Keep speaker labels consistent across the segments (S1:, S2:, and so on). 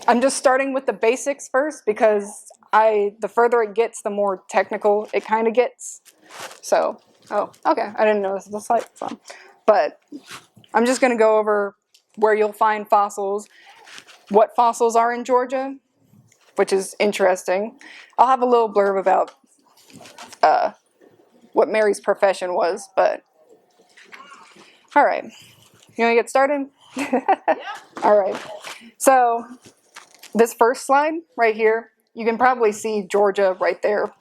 S1: I'm just starting with the basics first because the further it gets, the more technical it kind of gets. So, oh, okay, I didn't know this was a site from. But I'm just going to go over where you'll find fossils, what fossils are in Georgia, which is interesting. I'll have a little blurb about what Mary's profession was, but all right. You want to get started?
S2: Yeah.
S1: All right. So this first slide right here, you can probably see Georgia right there.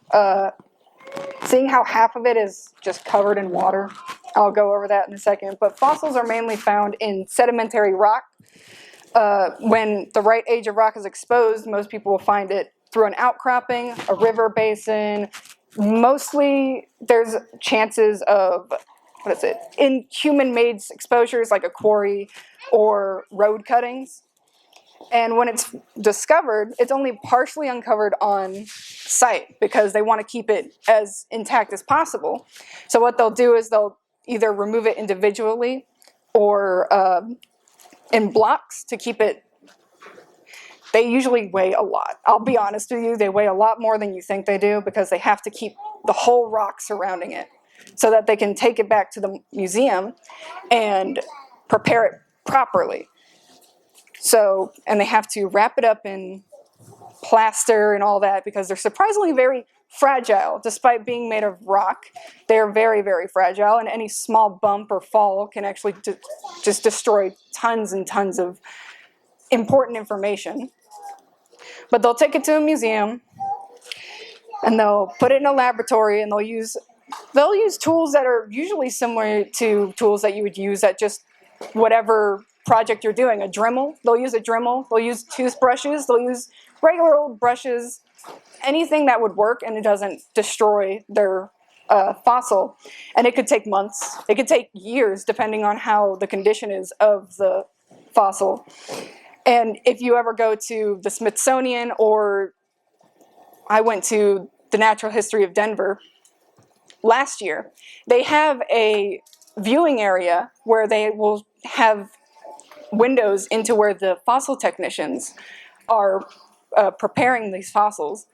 S1: Seeing how half of it is just covered in water, I'll go over that in a second. But fossils are mainly found in sedimentary rock. When the right age of rock is exposed, most people will find it through an outcropping, a river basin. Mostly there's chances of, in human-made exposures like a quarry or road cuttings. And when it's discovered, it's only partially uncovered on site because they want to keep it as intact as possible. So what they'll do is they'll either remove it individually or in blocks to keep it. They usually weigh a lot. I'll be honest with you, they weigh a lot more than you think they do because they have to keep the whole rock surrounding it so that they can take it back to the museum and prepare it properly. So, and they have to wrap it up in plaster and all that because they're surprisingly very fragile. Despite being made of rock, they're very, very fragile, and any small bump or fall can actually just destroy tons and tons of important information. But they'll take it to a museum, and they'll put it in a laboratory, and they'll use tools that are usually similar to tools that you would use at just whatever project you're doing. A Dremel, they'll use a Dremel, they'll use toothbrushes, they'll use regular old brushes, anything that would work and it doesn't destroy their fossil. And it could take months, it could take years depending on how the condition is of the fossil. And if you ever go to the Smithsonian, or I went to the Natural History of Denver last year, they have a viewing area where they will have windows into where the fossil technicians are preparing these fossils.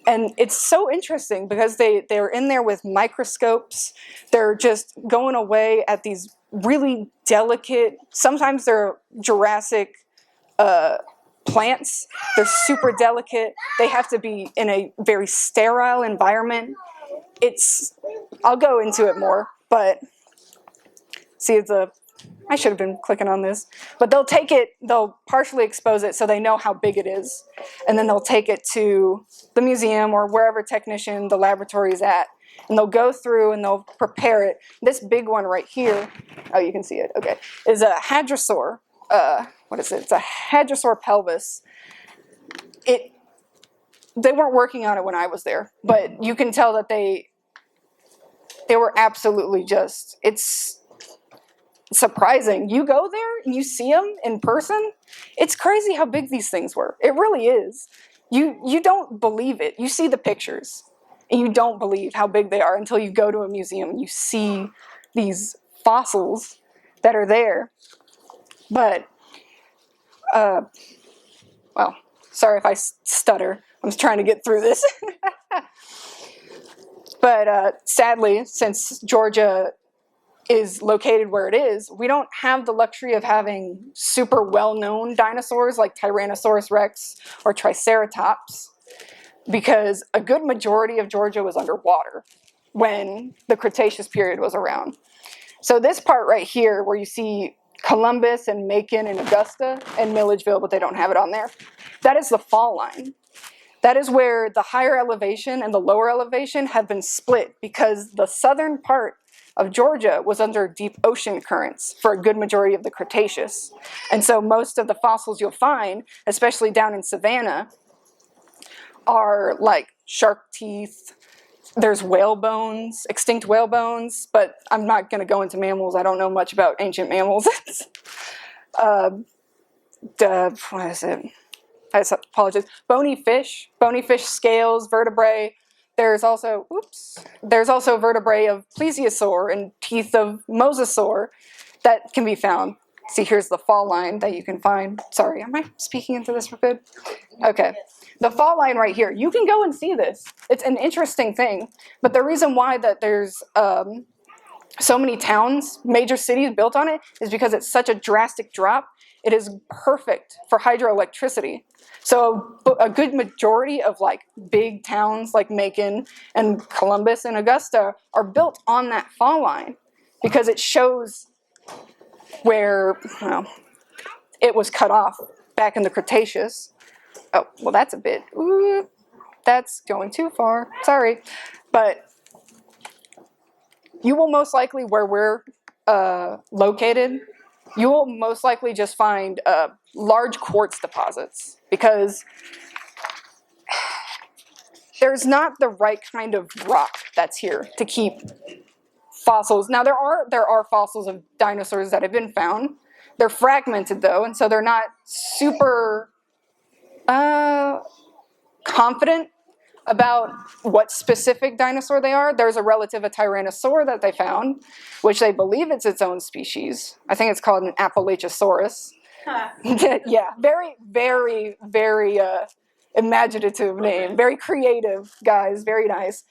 S1: And it's so interesting because they're in there with microscopes. They're just going away at these really delicate, sometimes they're Jurassic plants. They're super delicate. They have to be in a very sterile environment. I'll go into it more, but see, I should have been clicking on this. But they'll partially expose it so they know how big it is. And then they'll take it to the museum or wherever technician the laboratory is at. And they'll go through and they'll prepare it. This big one right here, oh, you can see it, okay, is a hadrosaur. What is it? It's a hadrosaur pelvis. They weren't working on it when I was there, but you can tell that they were absolutely just, it's surprising. You go there and you see them in person, it's crazy how big these things were. It really is. You don't believe it. You see the pictures and you don't believe how big they are until you go to a museum and you see these fossils that are there. But well, sorry if I stutter. I'm just trying to get through this. But sadly, since Georgia is located where it is, we don't have the luxury of having super well-known dinosaurs like Tyrannosaurus rex or Triceratops, because a good majority of Georgia was underwater when the Cretaceous period was around. So this part right here where you see Columbus and Macon and Augusta and Milledgeville, but they don't have it on there, that is the fall line. That is where the higher elevation and the lower elevation have been split because the southern part of Georgia was under deep ocean currents for a good majority of the Cretaceous. And so most of the fossils you'll find, especially down in Savannah, are like shark teeth. There's whale bones, extinct whale bones, but I'm not going to go into mammals. I don't know much about ancient mammals. What is it? I apologize. Bony fish scales, vertebrae. There's also vertebrae of plesiosaur and teeth of mosasaur that can be found. See, here's the fall line that you can find. Sorry, am I speaking into this for good? Okay. The fall line right here, you can go and see this. It's an interesting thing. But the reason why that there's so many towns, major cities built on it, is because it's such a drastic drop. It is perfect for hydroelectricity. So a good majority of like big towns like Macon and Columbus and Augusta are built on that fall line because it shows where it was cut off back in the Cretaceous. Oh, well, that's a bit, that's going too far. Sorry. But you will most likely, where we're located, you will most likely just find large quartz deposits because there's not the right kind of rock that's here to keep fossils. Now there are fossils of dinosaurs that have been found. They're fragmented though, and so they're not super confident about what specific dinosaur they are. There's a relative, a Tyrannosaur, that they found, which they believe it's its own species. I think it's called an Appalachiosaurus. Yeah, very, very, very imaginative name. Very creative, guys. Very nice.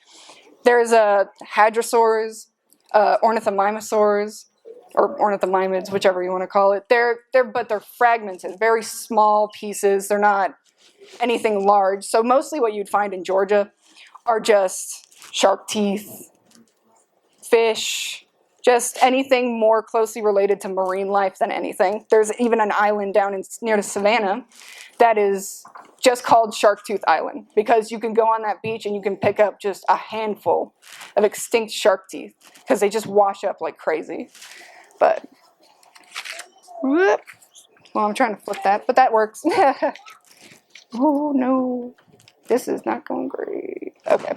S1: There's hadrosaurs, ornithomimosaurs, or ornithomimids, whichever you want to call it. But they're fragmented, very small pieces. They're not anything large. So mostly what you'd find in Georgia are just shark teeth, fish, just anything more closely related to marine life than anything. There's even an island down near the Savannah that is just called Shark Tooth Island because you can go on that beach and you can pick up just a handful of extinct shark teeth because they just wash up like crazy. But, well, I'm trying to flip that, but that works. Oh no, this is not going great. Okay,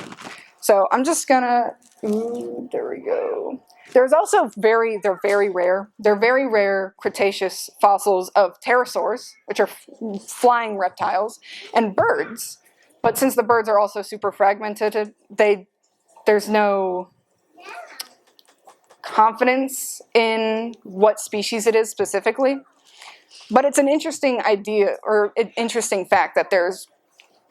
S1: so I'm just gonna, there we go. There's also they're very rare Cretaceous fossils of pterosaurs, which are flying reptiles, and birds. But since the birds are also super fragmented, there's no confidence in what species it is specifically. But it's an interesting idea, or an interesting fact, that there's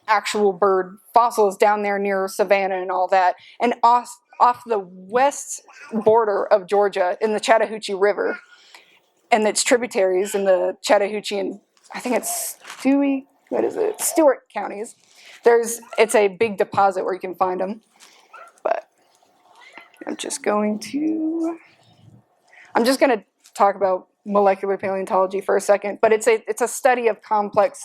S1: actual bird fossils down there near Savannah and all that. And off the west border of Georgia in the Chattahoochee River and its tributaries in the Chattahoochee and I think it's Stewart counties. It's a big deposit where you can find them. But I'm just going to talk about molecular paleontology for a second, but it's a study of complex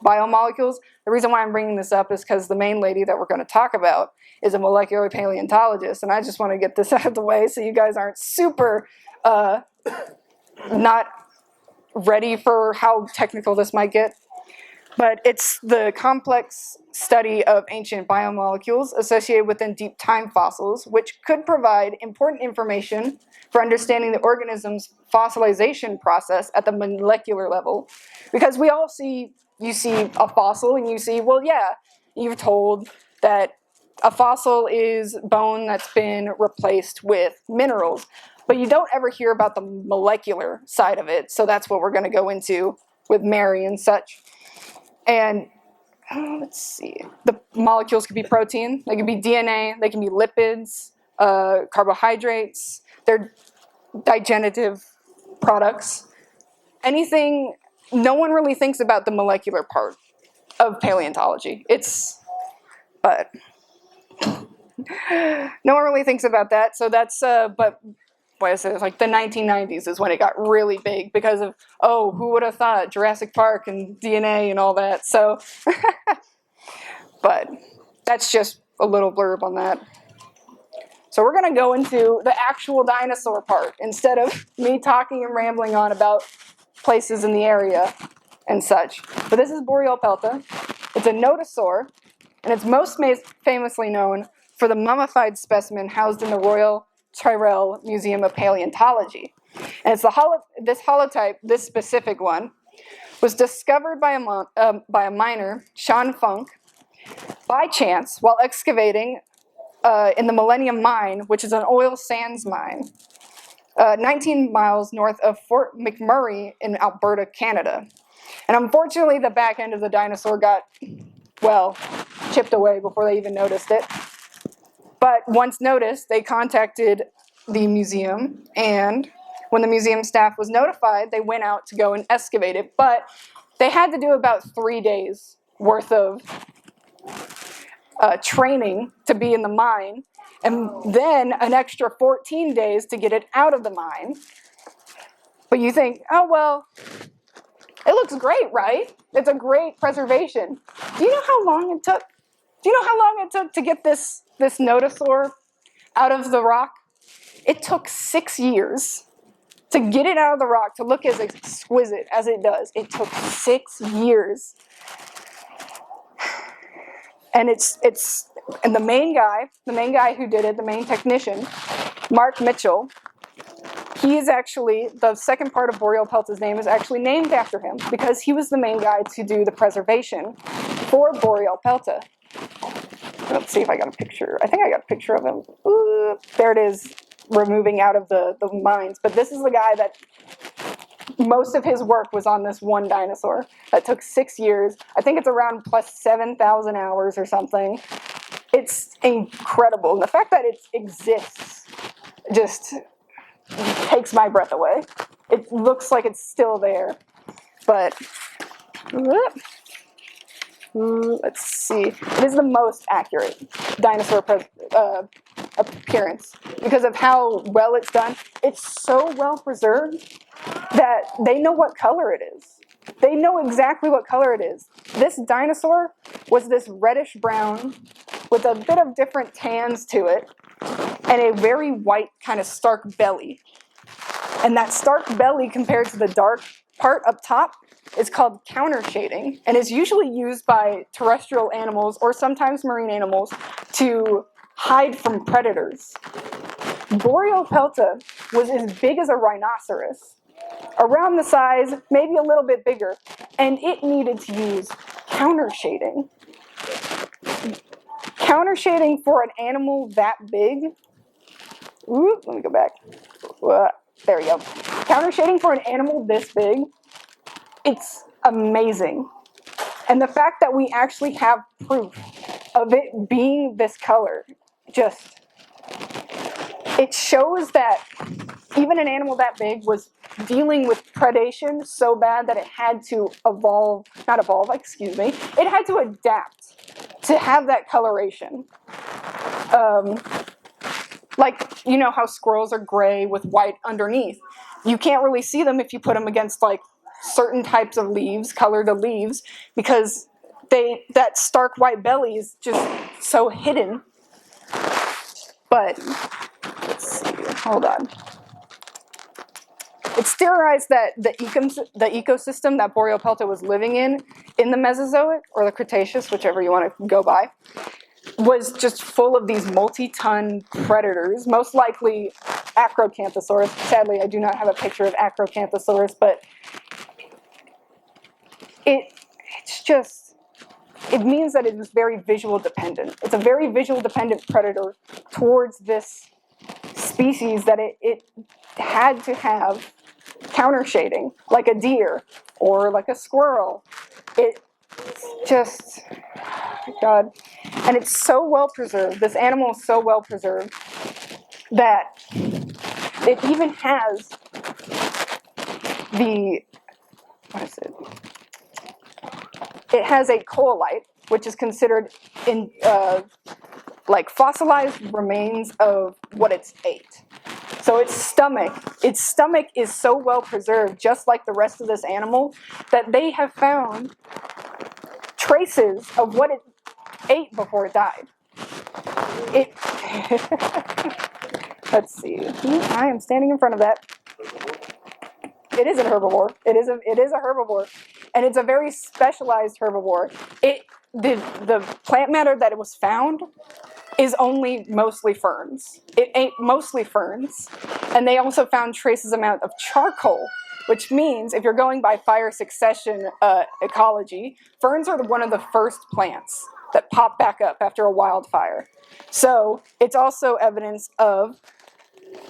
S1: biomolecules. The reason why I'm bringing this up is because the main lady that we're going to talk about is a molecular paleontologist, and I just want to get this out of the way so you guys aren't super not ready for how technical this might get. But it's the complex study of ancient biomolecules associated within deep time fossils, which could provide important information for understanding the organism's fossilization process at the molecular level. Because you see a fossil and you see, well, yeah, you're told that a fossil is bone that's been replaced with minerals. But you don't ever hear about the molecular side of it. So that's what we're going to go into with Mary and such. And let's see, the molecules could be protein, they can be DNA, they can be lipids, carbohydrates, they're digestive products. Anything, no one really thinks about the molecular part of paleontology. But no one really thinks about that. So that's, but what is it? Like the 1990s is when it got really big because of, who would have thought Jurassic Park and DNA and all that. So, but that's just a little blurb on that. So we're going to go into the actual dinosaur part instead of me talking and rambling on about places in the area and such. But this is Boreopelta. It's a nodosaur, and it's most famously known for the mummified specimen housed in the Royal Tyrrell Museum of Paleontology. And it's this holotype, this specific one, was discovered by a miner, Sean Funk, by chance while excavating in the Millennium Mine, which is an oil sands mine 19 miles north of Fort McMurray in Alberta, Canada. And unfortunately, the back end of the dinosaur got, well, chipped away before they even noticed it. But once noticed, they contacted the museum, and when the museum staff was notified, they went out to go and excavate it. But they had to do about 3 days worth of training to be in the mine, and then an extra 14 days to get it out of the mine. But you think, oh, well, it looks great, right? It's a great preservation. Do you know how long it took? Do you know how long it took to get this nodosaur out of the rock? It took 6 years to get it out of the rock to look as exquisite as it does. It took 6 years. And and the main guy who did it, the main technician, Mark Mitchell, he is actually, the second part of Boreal Pelta's name is actually named after him because he was the main guy to do the preservation for Boreal Pelta. Let's see if I got a picture. I think I got a picture of him. Ooh, there it is, removing out of the mines. But this is the guy that most of his work was on this one dinosaur that took 6 years. I think it's around plus 7,000 hours or something. It's incredible. And the fact that it exists just takes my breath away. It looks like it's still there. But let's see. It is the most accurate dinosaur appearance because of how well it's done. It's so well preserved that they know what color it is. They know exactly what color it is. This dinosaur was this reddish brown with a bit of different tans to it and a very white kind of stark belly. And that stark belly compared to the dark part up top is called counter shading and is usually used by terrestrial animals or sometimes marine animals to hide from predators. Boreal Pelta was as big as a rhinoceros, around the size, maybe a little bit bigger, and it needed to use counter shading. Counter shading for an animal that big, let me go back. There we go. Counter shading for an animal this big, it's amazing. And the fact that we actually have proof of it being this color, it shows that even an animal that big was dealing with predation so bad that it had to it had to adapt to have that coloration. Like, you know how squirrels are gray with white underneath. You can't really see them if you put them against like certain types of leaves, colored leaves, because that stark white belly is just so hidden. But let's see, hold on. It's theorized that the ecosystem that Boreal Pelta was living in the Mesozoic or the Cretaceous, whichever you want to go by, was just full of these multi-ton predators, most likely Acrocanthosaurus. Sadly, I do not have a picture of Acrocanthosaurus, but it means that it was very visual dependent. It's a very visual dependent predator towards this species that it had to counter shading, like a deer or like a squirrel. It's just, God. And it's so well preserved. This animal is so well preserved that it even has it has a coelite, which is considered like fossilized remains of what it's ate. So its stomach is so well preserved, just like the rest of this animal, that they have found traces of what it ate before it died. Let's see. I am standing in front of that. It is a herbivore. It is a herbivore, and it's a very specialized herbivore. The plant matter that it was found is only mostly ferns. It ate mostly ferns, and they also found traces amount of charcoal, which means if you're going by fire succession ecology, ferns are one of the first plants that pop back up after a wildfire. So it's also evidence of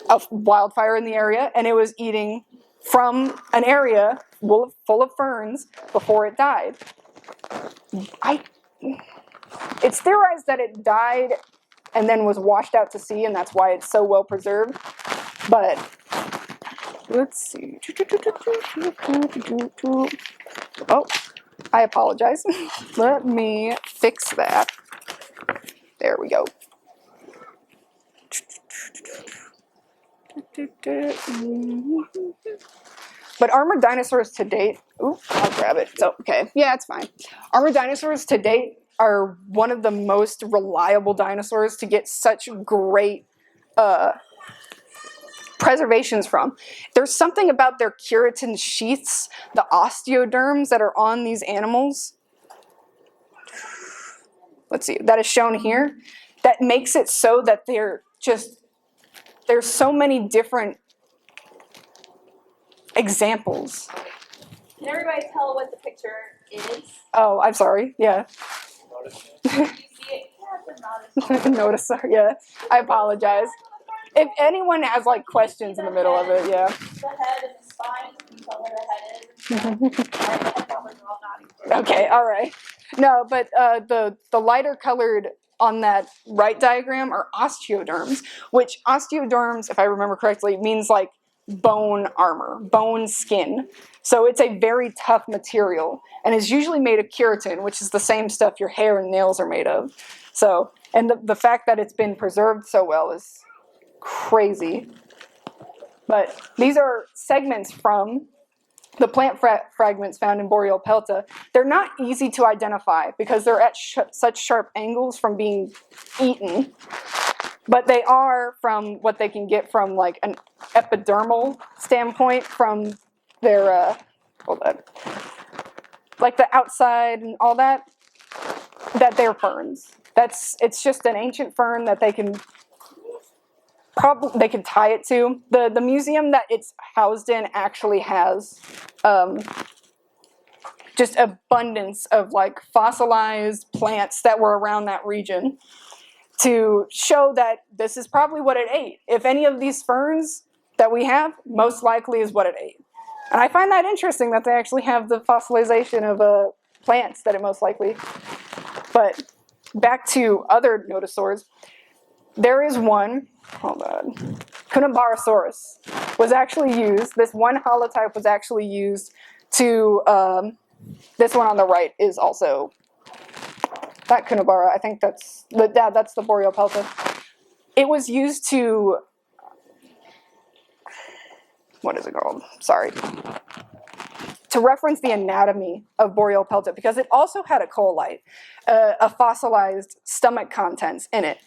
S1: a wildfire in the area, and it was eating from an area full of ferns before it died. It's theorized that it died and then was washed out to sea, and that's why it's so well preserved. But let's see. Oh, I apologize. Let me fix that. There we go. But armored dinosaurs to date, ooh, I'll grab it. So, okay, yeah, it's fine. Armored dinosaurs to date are one of the most reliable dinosaurs to get such great preservations from. There's something about their keratin sheaths, the osteoderms that are on these animals. Let's see, that is shown here. That makes it so that there's so many different examples.
S2: Can everybody tell what the picture is?
S1: Oh, I'm sorry. Yeah.
S2: Do you see it? Yeah,
S1: Notice, yeah. I apologize. If anyone has like questions in the middle of it, yeah.
S2: The head and the spine. Can you tell where the head is?
S1: Okay, all right. No, but the lighter colored on that right diagram are osteoderms, which osteoderms, if I remember correctly, means like bone armor, bone skin. So it's a very tough material and is usually made of keratin, which is the same stuff your hair and nails are made of. So, and the fact that it's been preserved so well is crazy. But these are segments from the plant fragments found in Boreopelta. They're not easy to identify because they're at such sharp angles from being eaten. But they are from what they can get from like an epidermal standpoint from their, like the outside and all that, that they're ferns. It's just an ancient fern that they can tie it to. The museum that it's housed in actually has just abundance of like fossilized plants that were around that region to show that this is probably what it ate. If any of these ferns that we have, most likely is what it ate. And I find that interesting that they actually have the fossilization of plants that it most likely. But back to other nodosaurs, there is one, hold on, Cunabarosaurus was actually used, this one holotype was actually used to, this one on the right is also, not Cunabara, I think that's the Boreopelta. It was used to, what is it called? Sorry. To reference the anatomy of Boreopelta, because it also had a colite, a fossilized stomach contents in it.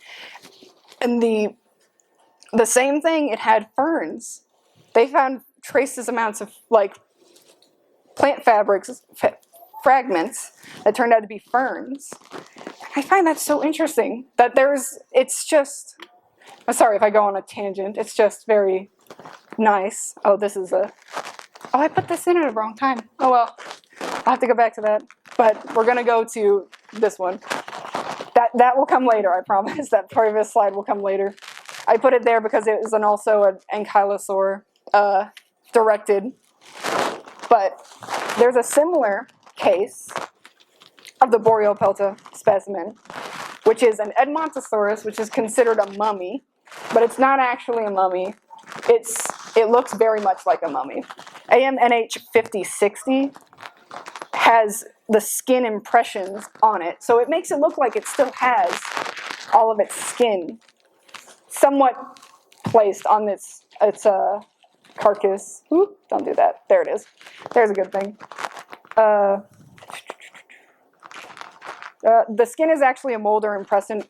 S1: And the same thing, it had ferns. They found traces amounts of like plant fragments that turned out to be ferns. I find that so interesting that it's just, I'm sorry if I go on a tangent, it's just very nice. Oh, I put this in at the wrong time. Oh well, I'll have to go back to that. But we're gonna go to this one. That will come later, I promise. That part of this slide will come later. I put it there because it is also an ankylosaur directed. But there's a similar case of the Boreopelta specimen, which is an Edmontosaurus, which is considered a mummy, but it's not actually a mummy. It looks very much like a mummy. AMNH 5060 has the skin impressions on it, so it makes it look like it still has all of its skin somewhat placed on its carcass. Oop, don't do that. There it is. There's a good thing. The skin is actually a mold or impression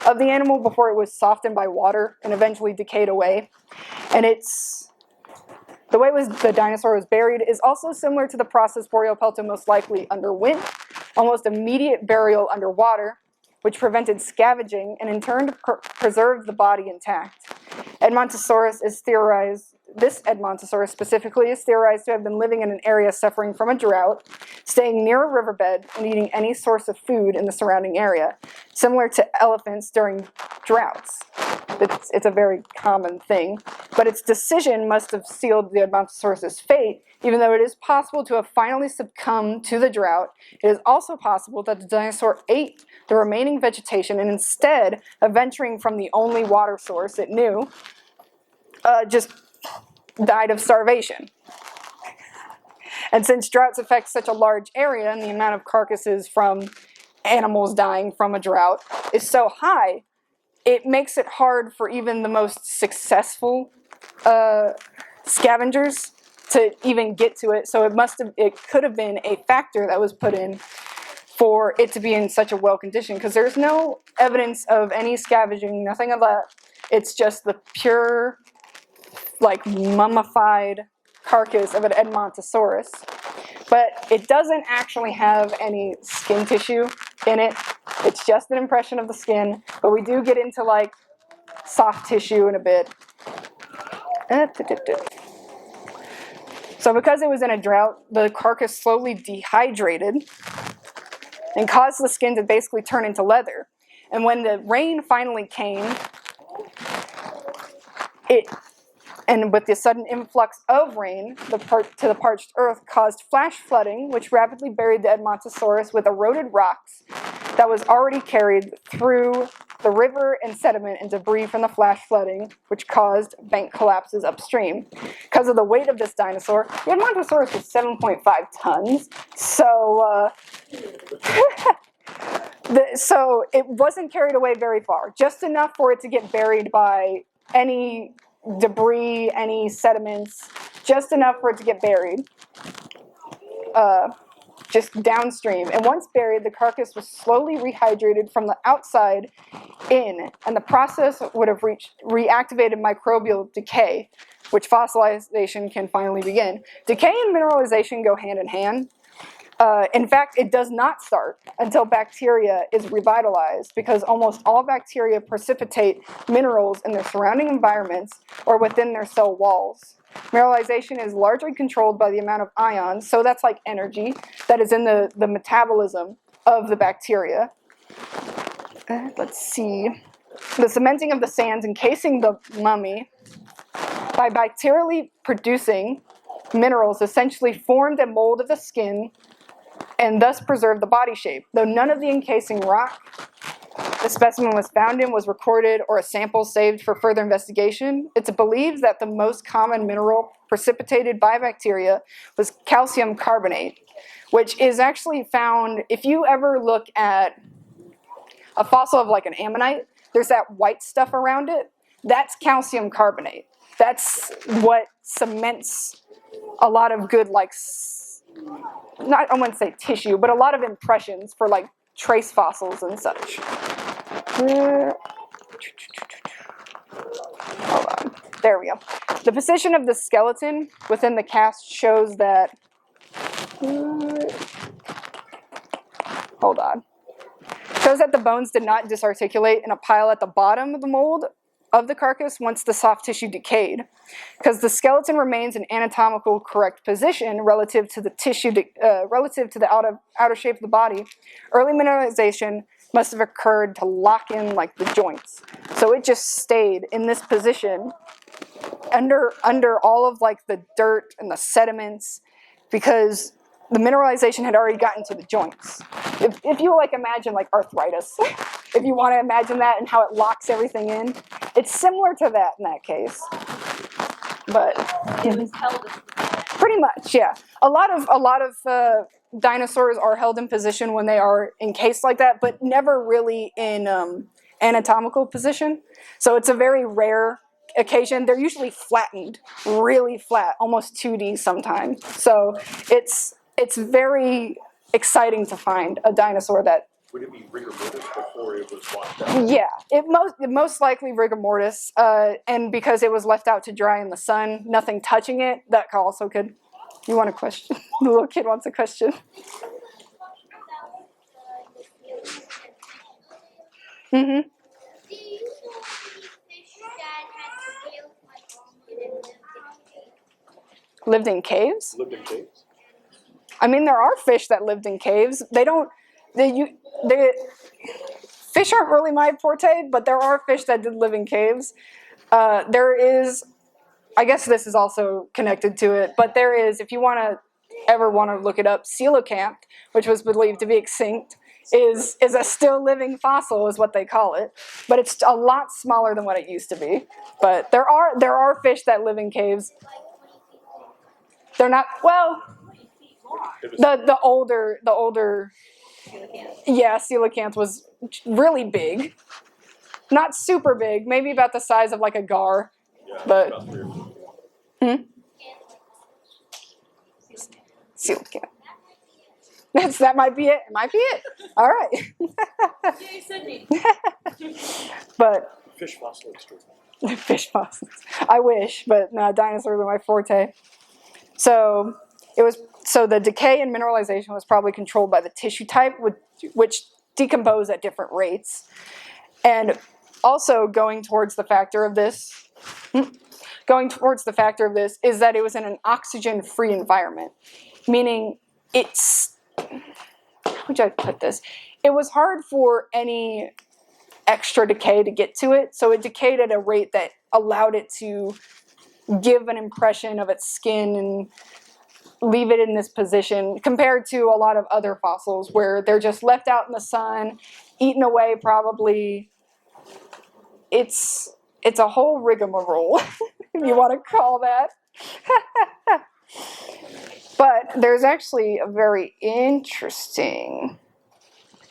S1: of the animal before it was softened by water and eventually decayed away. And the way the dinosaur was buried is also similar to the process Boreopelta most likely underwent, almost immediate burial underwater, which prevented scavenging and in turn preserved the body intact. This Edmontosaurus specifically is theorized to have been living in an area suffering from a drought, staying near a riverbed and eating any source of food in the surrounding area, similar to elephants during droughts. It's a very common thing. But its decision must have sealed the Edmontosaurus's fate, even though it is possible to have finally succumbed to the drought. It is also possible that the dinosaur ate the remaining vegetation and instead of venturing from the only water source it knew, just died of starvation. And since droughts affect such a large area and the amount of carcasses from animals dying from a drought is so high, it makes it hard for even the most successful scavengers to even get to it. So it could have been a factor that was put in for it to be in such a well condition, because there's no evidence of any scavenging, nothing of that. It's just the pure, like, mummified carcass of an Edmontosaurus. But it doesn't actually have any skin tissue in it. It's just an impression of the skin. But we do get into, like, soft tissue in a bit. So because it was in a drought, the carcass slowly dehydrated and caused the skin to basically turn into leather. And when the rain finally came, and with the sudden influx of rain to the parched earth caused flash flooding, which rapidly buried the Edmontosaurus with eroded rocks that was already carried through the river and sediment and debris from the flash flooding, which caused bank collapses upstream. Because of the weight of this dinosaur, the Edmontosaurus was 7.5 tons, so so it wasn't carried away very far, just enough for it to get buried by any debris, any sediments, just enough for it to get buried, just downstream. And once buried, the carcass was slowly rehydrated from the outside in, and the process would have reactivated microbial decay, which fossilization can finally begin. Decay and mineralization go hand in hand. In fact, it does not start until bacteria is revitalized, because almost all bacteria precipitate minerals in their surrounding environments or within their cell walls. Mineralization is largely controlled by the amount of ions, so that's like energy, that is in the metabolism of the bacteria. Let's see. The cementing of the sands encasing the mummy by bacterially producing minerals essentially formed a mold of the skin and thus preserved the body shape. Though none of the encasing rock the specimen was found in was recorded or a sample saved for further investigation, it's believed that the most common mineral precipitated by bacteria was calcium carbonate, which is actually found, if you ever look at a fossil of like an ammonite, there's that white stuff around it. That's calcium carbonate. That's what cements a lot of good, like, I wouldn't say tissue, but a lot of impressions for like trace fossils and such. Hold on. There we go. The position of the skeleton within the cast shows that. Hold on. Shows that the bones did not disarticulate in a pile at the bottom of the mold of the carcass once the soft tissue decayed, because the skeleton remains in anatomical correct position relative to the tissue, relative to the outer shape of the body. Early mineralization must have occurred to lock in like the joints, so it just stayed in this position under all of like the dirt and the sediments, because the mineralization had already gotten to the joints. If you like imagine like arthritis, if you want to imagine that and how it locks everything in, it's similar to that in that case. But
S2: It was held as
S1: pretty much, yeah. A lot of dinosaurs are held in position when they are encased like that, but never really in anatomical position. So it's a very rare occasion. They're usually flattened, really flat, almost 2D sometimes. So it's very exciting to find a dinosaur that.
S3: Would it be rigor mortis before it was washed out?
S1: Yeah, it most likely rigor mortis, and because it was left out to dry in the sun, nothing touching it, that also could. You want a question? The little kid wants a question. Mm-hmm. Lived in caves?
S3: Lived in caves?
S1: I mean, there are fish that lived in caves. They don't. fish aren't really my forte, but there are fish that did live in caves. There is, I guess this is also connected to it, but there is, if you ever want to look it up, coelacanth, which was believed to be extinct, is a still living fossil, is what they call it. But it's a lot smaller than what it used to be. But there are fish that live in caves. They're not, well, the older yeah, coelacanth was really big. Not super big, maybe about the size of like a gar. But coelacanth. That might be it. It might be it. All right.
S2: Yay, Sydney.
S1: But
S3: Fish fossil extreme.
S1: fish fossils. I wish, but no, dinosaurs are my forte. So the decay and mineralization was probably controlled by the tissue type, which decompose at different rates. And also going towards the factor of this is that it was in an oxygen-free environment, meaning how would I put this? It was hard for any extra decay to get to it, so it decayed at a rate that allowed it to give an impression of its skin and leave it in this position, compared to a lot of other fossils where they're just left out in the sun, eaten away probably. It's a whole rigmarole, if you want to call that. But there's actually a very interesting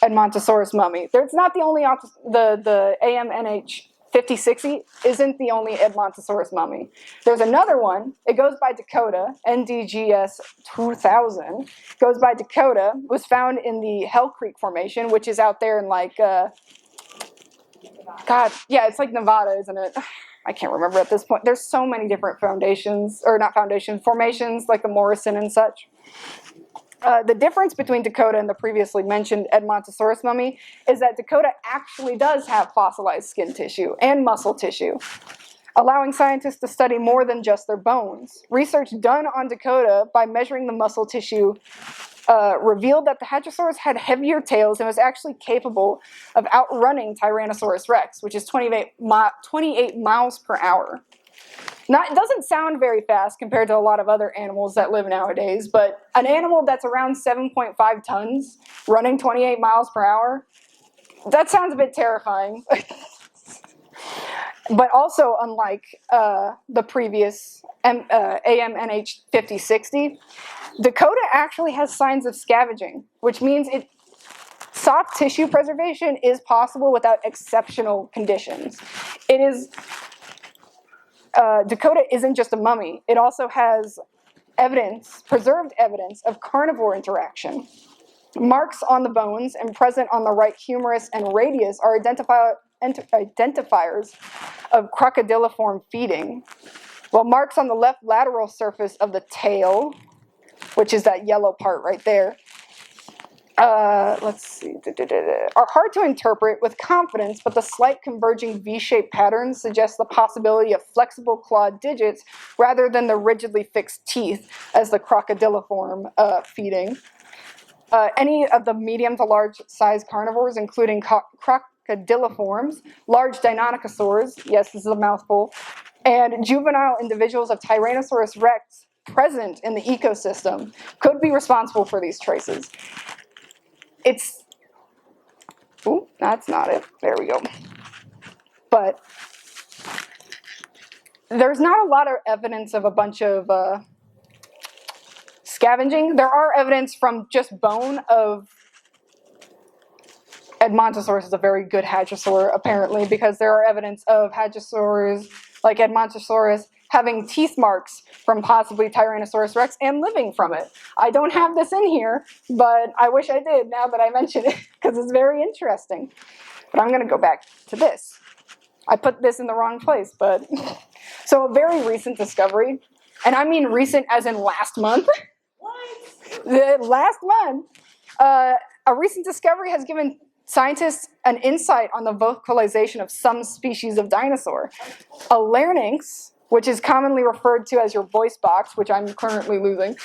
S1: Edmontosaurus mummy. It's not the only, the AMNH 5060 isn't the only Edmontosaurus mummy. There's another one. It goes by Dakota, NDGS 2000. Goes by Dakota. Was found in the Hell Creek Formation, which is out there in like, it's like Nevada, isn't it? I can't remember at this point. There's so many different formations, like the Morrison and such. The difference between Dakota and the previously mentioned Edmontosaurus mummy is that Dakota actually does have fossilized skin tissue and muscle tissue, allowing scientists to study more than just their bones. Research done on Dakota by measuring the muscle tissue revealed that the Hadrosaurus had heavier tails and was actually capable of outrunning Tyrannosaurus rex, which is 28 miles per hour. It doesn't sound very fast compared to a lot of other animals that live nowadays, but an animal that's around 7.5 tons running 28 miles per hour, that sounds a bit terrifying. But also, unlike the previous AMNH 5060, Dakota actually has signs of scavenging, which means soft tissue preservation is possible without exceptional conditions. Dakota isn't just a mummy. It also has preserved evidence of carnivore interaction. Marks on the bones and present on the right humerus and radius are identifiers of crocodiliform feeding, while marks on the left lateral surface of the tail, which is that yellow part right there, are hard to interpret with confidence, but the slight converging V-shaped patterns suggest the possibility of flexible clawed digits rather than the rigidly fixed teeth as the crocodiliform feeding. Any of the medium to large size carnivores, including crocodiliforms, large Deinonychosaurs, yes, this is a mouthful, and juvenile individuals of Tyrannosaurus rex present in the ecosystem could be responsible for these traces. That's not it. There we go. But there's not a lot of evidence of a bunch of scavenging. There are evidence from just bone of Edmontosaurus is a very good hadrosaur, apparently, because there are evidence of hadrosaurs like Edmontosaurus having teeth marks from possibly Tyrannosaurus rex and living from it. I don't have this in here, but I wish I did now that I mention it, because it's very interesting. But I'm going to go back to this. I put this in the wrong place, but... So a very recent discovery, and I mean recent as in last month. Last month, a recent discovery has given scientists an insight on the vocalization of some species of dinosaur. A larynx, which is commonly referred to as your voice box, which I'm currently losing,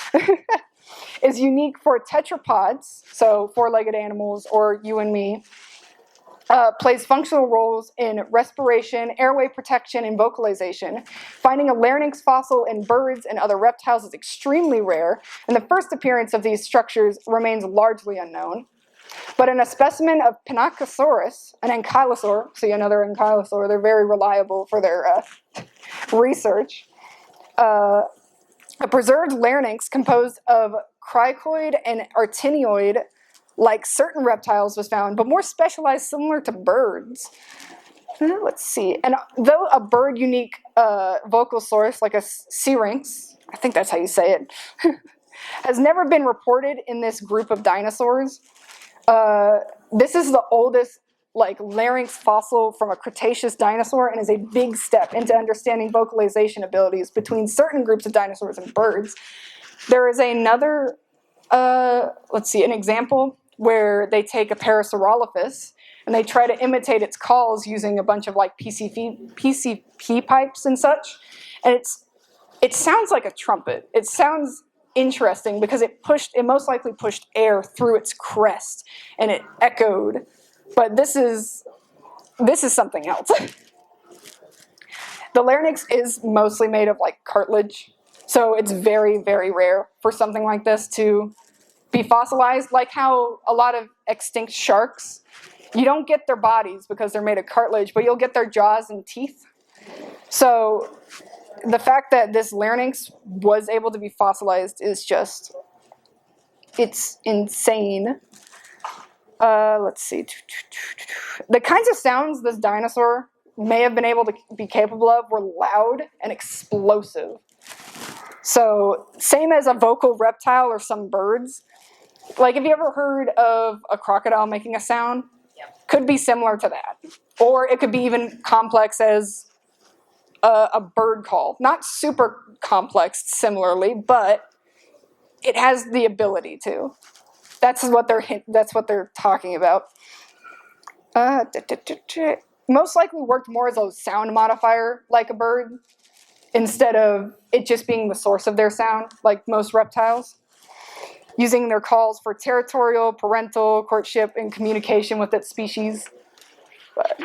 S1: is unique for tetrapods, so four-legged animals, or you and me, plays functional roles in respiration, airway protection, and vocalization. Finding a larynx fossil in birds and other reptiles is extremely rare, and the first appearance of these structures remains largely unknown. But in a specimen of Pinacosaurus, an ankylosaur, see another ankylosaur, they're very reliable for their research, a preserved larynx composed of cricoid and artenoid, like certain reptiles, was found, but more specialized, similar to birds. Let's see. And though a bird-unique vocal source, like a syrinx, I think that's how you say it, has never been reported in this group of dinosaurs, this is the oldest larynx fossil from a Cretaceous dinosaur and is a big step into understanding vocalization abilities between certain groups of dinosaurs and birds. There is another, an example where they take a Parasaurolophus and they try to imitate its calls using a bunch of PCP pipes and such, and it sounds like a trumpet. It sounds interesting because it most likely pushed air through its crest and it echoed. But this is something else. The larynx is mostly made of cartilage, so it's very, very rare for something like this to be fossilized. Like how a lot of extinct sharks, you don't get their bodies because they're made of cartilage, but you'll get their jaws and teeth. So the fact that this larynx was able to be fossilized is just, it's insane. Let's see. The kinds of sounds this dinosaur may have been able to be capable of were loud and explosive. So same as a vocal reptile or some birds. Like, have you ever heard of a crocodile making a sound? Yep. Could be similar to that. Or it could be even complex as a bird call. Not super complex similarly, but it has the ability to. That's what they're talking about. Most likely worked more as a sound modifier like a bird, instead of it just being the source of their sound, like most reptiles. Using their calls for territorial, parental, courtship, and communication with its species. But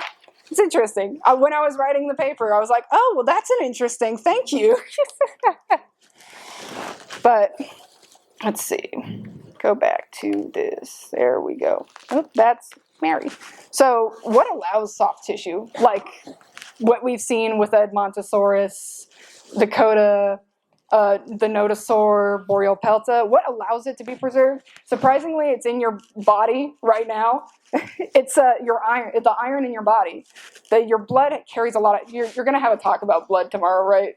S1: it's interesting. When I was writing the paper, I was like, oh, well, that's an interesting, thank you. But let's see. Go back to this. There we go. Oh, that's Mary. So what allows soft tissue? Like what we've seen with Edmontosaurus, Dakota, the Notosaur, Boreal Pelta. What allows it to be preserved? Surprisingly, it's in your body right now. It's your iron, the iron in your body. Your blood carries a lot of. You're going to have a talk about blood tomorrow, right?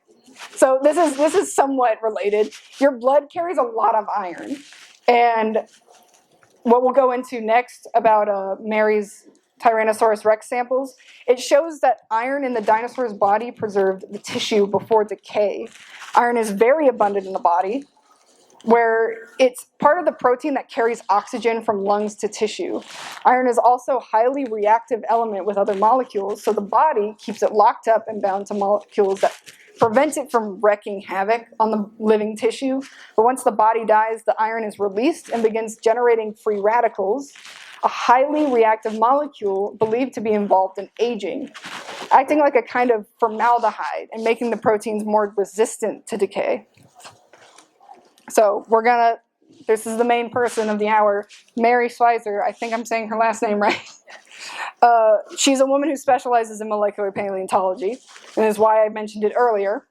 S1: So this is somewhat related. Your blood carries a lot of iron, and what we'll go into next about Mary's Tyrannosaurus rex samples, it shows that iron in the dinosaur's body preserved the tissue before decay. Iron is very abundant in the body, where it's part of the protein that carries oxygen from lungs to tissue. Iron is also a highly reactive element with other molecules, so the body keeps it locked up and bound to molecules that prevent it from wreaking havoc on the living tissue. But once the body dies, the iron is released and begins generating free radicals, a highly reactive molecule believed to be involved in aging, acting like a kind of formaldehyde and making the proteins more resistant to decay. So this is the main person of the hour, Mary Schweizer. I think I'm saying her last name right. She's a woman who specializes in molecular paleontology, and is why I mentioned it earlier.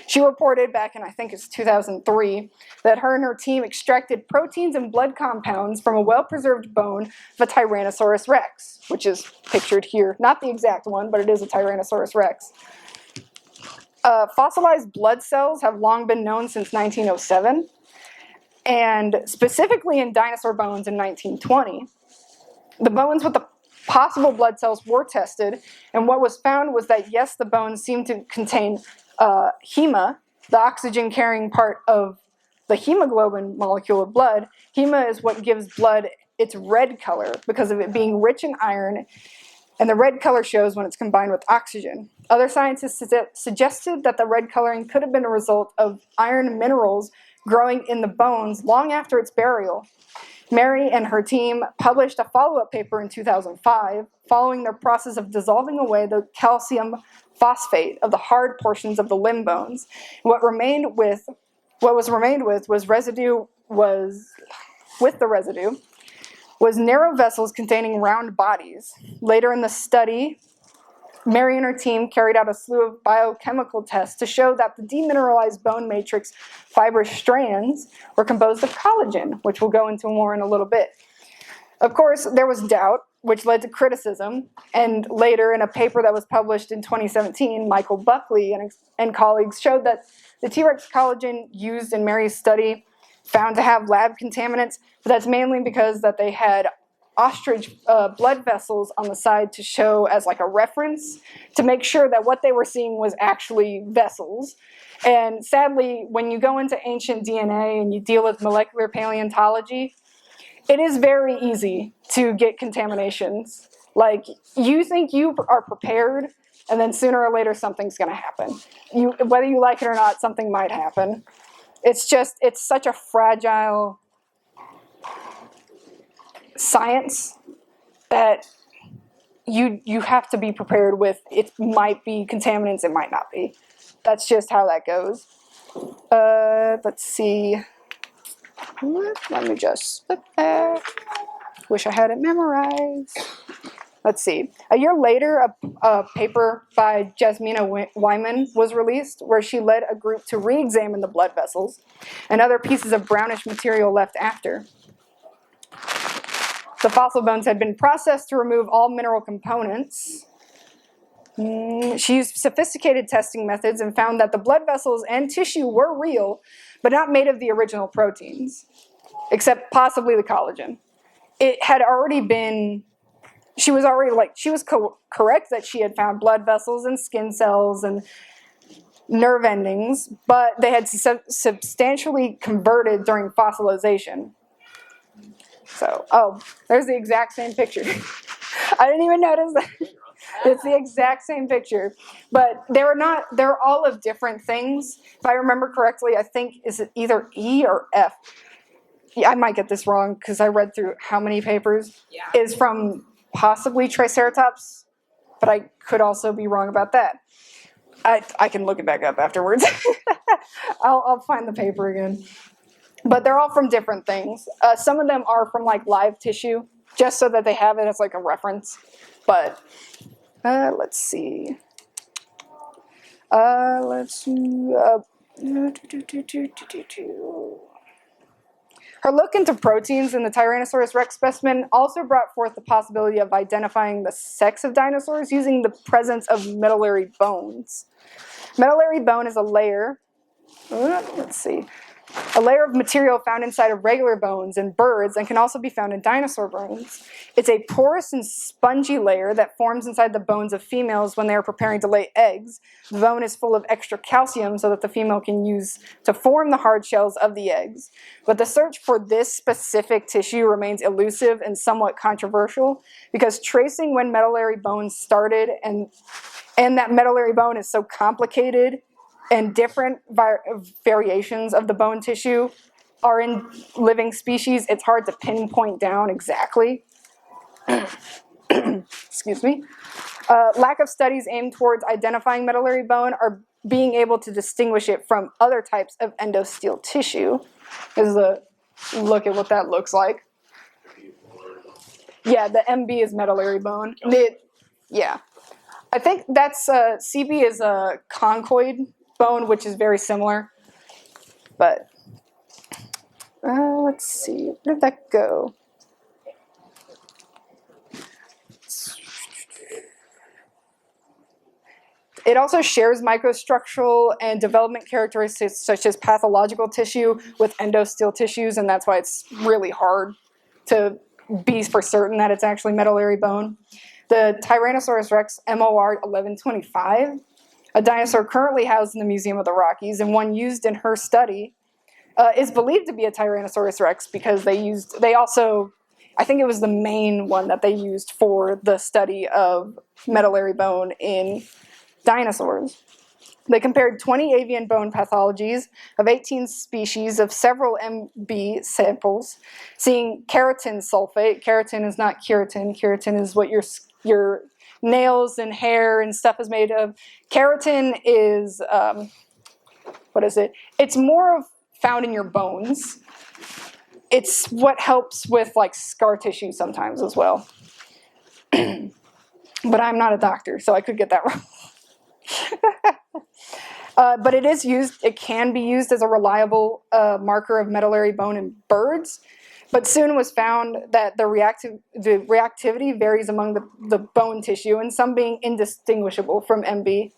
S1: She reported back in, I think it's 2003, that her and her team extracted proteins and blood compounds from a well-preserved bone of a Tyrannosaurus rex, which is pictured here. Not the exact one, but it is a Tyrannosaurus rex. Fossilized blood cells have long been known since 1907, and specifically in dinosaur bones in 1920. The bones with the possible blood cells were tested, and what was found was that, yes, the bones seemed to contain hema, the oxygen-carrying part of the hemoglobin molecule of blood. Hema is what gives blood its red color because of it being rich in iron, and the red color shows when it's combined with oxygen. Other scientists suggested that the red coloring could have been a result of iron minerals growing in the bones long after its burial. Mary and her team published a follow-up paper in 2005, following their process of dissolving away the calcium phosphate of the hard portions of the limb bones. What was remained with was narrow vessels containing round bodies. Later in the study, Mary and her team carried out a slew of biochemical tests to show that the demineralized bone matrix fibrous strands were composed of collagen, which we'll go into more in a little bit. Of course, there was doubt, which led to criticism, and later in a paper that was published in 2017, Michael Buckley and colleagues showed that the T-Rex collagen used in Mary's study found to have lab contaminants, but that's mainly because that they had ostrich blood vessels on the side to show as like a reference to make sure that what they were seeing was actually vessels. And sadly, when you go into ancient DNA and you deal with molecular paleontology, it is very easy to get contaminations. Like, you think you are prepared, and then sooner or later something's going to happen. Whether you like it or not, something might happen. It's such a fragile science that you have to be prepared with. It might be contaminants, it might not be. That's just how that goes. Let's see. Let me just flip back. Wish I had it memorized. Let's see. A year later, a paper by Jasmina Wyman was released where she led a group to re-examine the blood vessels and other pieces of brownish material left after. The fossil bones had been processed to remove all mineral components. She used sophisticated testing methods and found that the blood vessels and tissue were real, but not made of the original proteins, except possibly the collagen. It had already been, she was correct that she had found blood vessels and skin cells and nerve endings, but they had substantially converted during fossilization. So, there's the exact same picture. I didn't even notice that. It's the exact same picture. But they're all of different things. If I remember correctly, I think, is it either E or F? Yeah, I might get this wrong because I read through how many papers. Yeah. Is from possibly Triceratops, but I could also be wrong about that. I can look it back up afterwards. I'll find the paper again. But they're all from different things. Some of them are from like live tissue, just so that they have it as like a reference. But let's see. Her look into proteins in the Tyrannosaurus rex specimen also brought forth the possibility of identifying the sex of dinosaurs using the presence of medullary bones. Medullary bone is a layer. A layer of material found inside of regular bones in birds and can also be found in dinosaur bones. It's a porous and spongy layer that forms inside the bones of females when they are preparing to lay eggs. The bone is full of extra calcium so that the female can use to form the hard shells of the eggs. But the search for this specific tissue remains elusive and somewhat controversial because tracing when medullary bones started and that medullary bone is so complicated and different variations of the bone tissue are in living species, it's hard to pinpoint down exactly. Excuse me. Lack of studies aimed towards identifying medullary bone or being able to distinguish it from other types of endosteel tissue. Is a look at what that looks like. Yeah, the MB is medullary bone. Yeah. I think that's, CB is a conchoid bone, which is very similar. But, let's see, where did that go? It also shares microstructural and development characteristics such as pathological tissue with endosteel tissues, and that's why it's really hard to be for certain that it's actually medullary bone. The Tyrannosaurus rex MOR 1125, a dinosaur currently housed in the Museum of the Rockies and one used in her study, is believed to be a Tyrannosaurus rex because they also, I think it was the main one that they used for the study of medullary bone in dinosaurs. They compared 20 avian bone pathologies of 18 species of several MB samples, seeing keratin sulfate. Keratin is not keratin. Keratin is what your nails and hair and stuff is made of. Keratin is, what is it? It's more of found in your bones. It's what helps with like scar tissue sometimes as well. But I'm not a doctor, so I could get that wrong. But it is used, it can be used as a reliable marker of medullary bone in birds, but soon was found that the reactivity varies among the bone tissue, and some being indistinguishable from MB.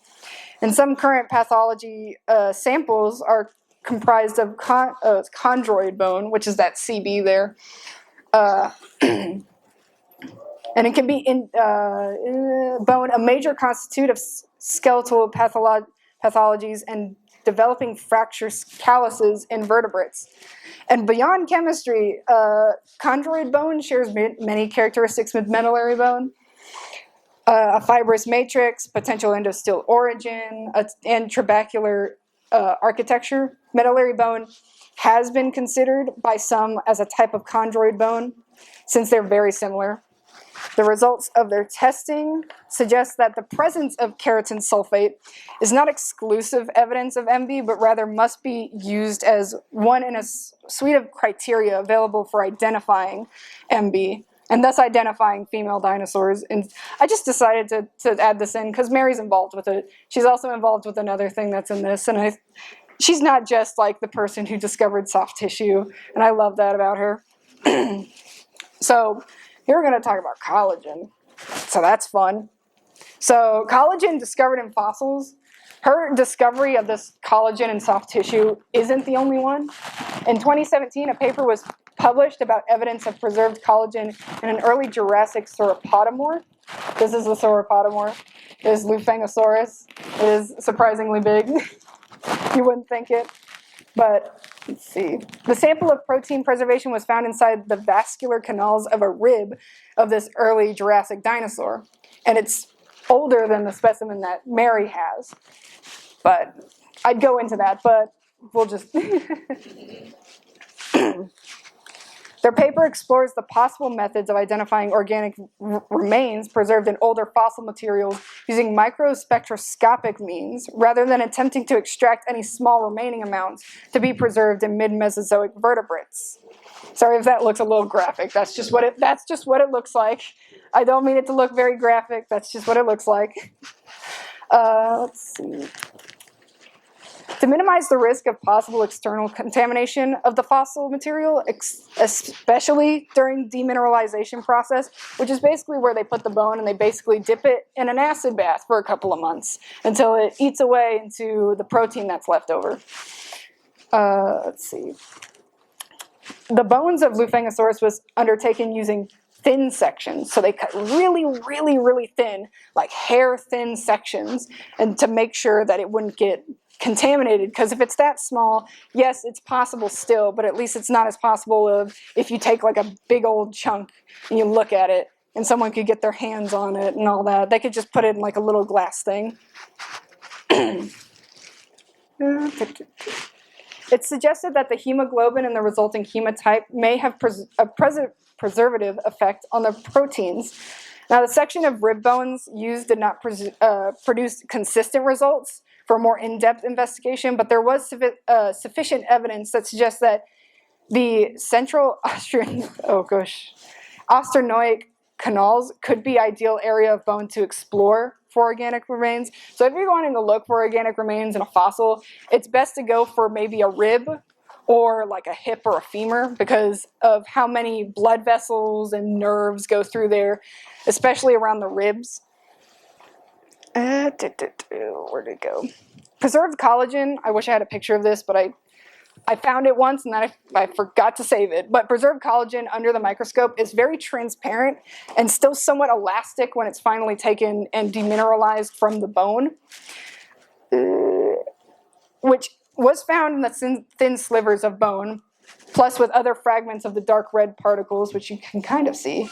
S1: And some current pathology samples are comprised of chondroid bone, which is that CB there. And it can be in bone, a major constitute of skeletal pathologies and developing fracture calluses in vertebrates. And beyond chemistry, chondroid bone shares many characteristics with medullary bone. A fibrous matrix, potential endosteel origin, and trabecular architecture. Medullary bone has been considered by some as a type of chondroid bone, since they're very similar. The results of their testing suggest that the presence of keratin sulfate is not exclusive evidence of MB, but rather must be used as one in a suite of criteria available for identifying MB, and thus identifying female dinosaurs. And I just decided to add this in because Mary's involved with it. She's also involved with another thing that's in this, and she's not just like the person who discovered soft tissue, and I love that about her. So here we're going to talk about collagen. So that's fun. So collagen discovered in fossils. Her discovery of this collagen in soft tissue isn't the only one. In 2017, a paper was published about evidence of preserved collagen in an early Jurassic sauropodomorph. This is the sauropodomorph. It is Lufengosaurus. It is surprisingly big. You wouldn't think it. But let's see. The sample of protein preservation was found inside the vascular canals of a rib of this early Jurassic dinosaur. And it's older than the specimen that Mary has. But I'd go into that, but we'll just... Their paper explores the possible methods of identifying organic remains preserved in older fossil materials using microspectroscopic means, rather than attempting to extract any small remaining amounts to be preserved in mid-Mesozoic vertebrates. Sorry if that looks a little graphic. That's just what it looks like. I don't mean it to look very graphic. That's just what it looks like. Let's see. To minimize the risk of possible external contamination of the fossil material, especially during demineralization process, which is basically where they put the bone and they basically dip it in an acid bath for a couple of months until it eats away into the protein that's left over. Let's see. The bones of Lufengosaurus was undertaken using thin sections. So they cut really, really, really thin, like hair-thin sections, and to make sure that it wouldn't get contaminated, because if it's that small, yes, it's possible still, but at least it's not as possible of if you take like a big old chunk and you look at it and someone could get their hands on it and all that. They could just put it in like a little glass thing. It's suggested that the hemoglobin and the resulting hemotype may have a preservative effect on the proteins. Now, the section of rib bones used did not produce consistent results for more in-depth investigation, but there was sufficient evidence that suggests that the central osternoic canals could be ideal area of bone to explore for organic remains. So if you're wanting to look for organic remains in a fossil, it's best to go for maybe a rib or like a hip or a femur because of how many blood vessels and nerves go through there, especially around the ribs. Where'd it go? Preserved collagen. I wish I had a picture of this, but I found it once and then I forgot to save it. But preserved collagen under the microscope is very transparent and still somewhat elastic when it's finally taken and demineralized from the bone, which was found in the thin slivers of bone, plus with other fragments of the dark red particles, which you can kind of see.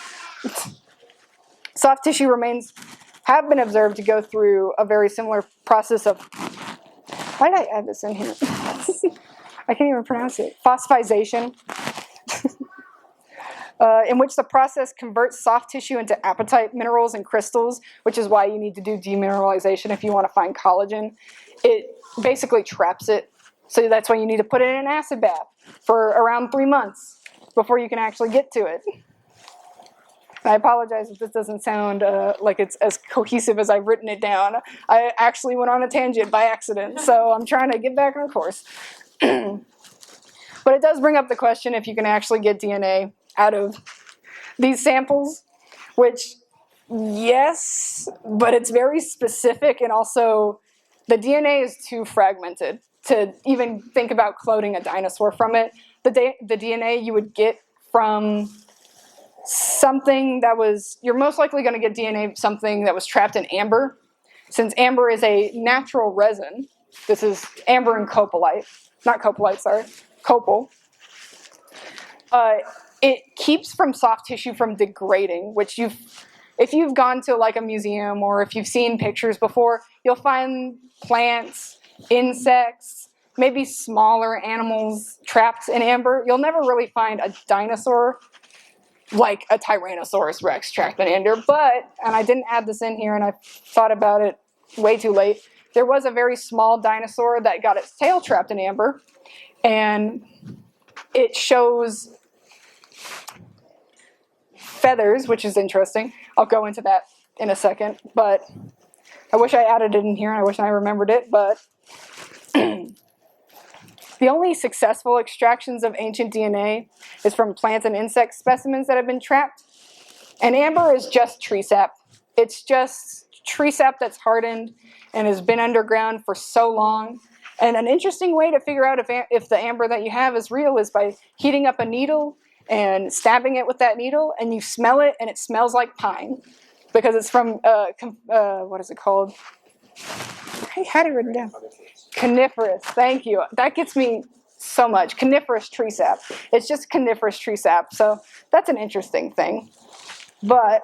S1: Soft tissue remains have been observed to go through a very similar process of Why did I add this in here? I can't even pronounce it. Phosphization. In which the process converts soft tissue into apatite minerals and crystals, which is why you need to do demineralization if you want to find collagen. It basically traps it. So that's why you need to put it in an acid bath for around 3 months before you can actually get to it. And I apologize if this doesn't sound like it's as cohesive as I've written it down. I actually went on a tangent by accident, so I'm trying to get back on course. But it does bring up the question if you can actually get DNA out of these samples, which, yes, but it's very specific, and also the DNA is too fragmented to even think about cloning a dinosaur from it. The DNA you would get from something that was, you're most likely going to get DNA something that was trapped in amber, since amber is a natural resin. This is amber and copalite, not copalite, sorry, copal. It keeps from soft tissue from degrading, which if you've gone to like a museum or if you've seen pictures before, you'll find plants, insects, maybe smaller animals trapped in amber. You'll never really find a dinosaur like a Tyrannosaurus Rex trapped in amber, and I didn't add this in here and I thought about it way too late, there was a very small dinosaur that got its tail trapped in amber, and it shows feathers, which is interesting. I'll go into that in a second, but I wish I added it in here and I wish I remembered it, but the only successful extractions of ancient DNA is from plants and insect specimens that have been trapped. And amber is just tree sap. It's just tree sap that's hardened and has been underground for so long. And an interesting way to figure out if the amber that you have is real is by heating up a needle and stabbing it with that needle, and you smell it, and it smells like pine. Because it's from, what is it called? I had it written down. Coniferous, thank you. That gets me so much. Coniferous tree sap. It's just coniferous tree sap. So that's an interesting thing. But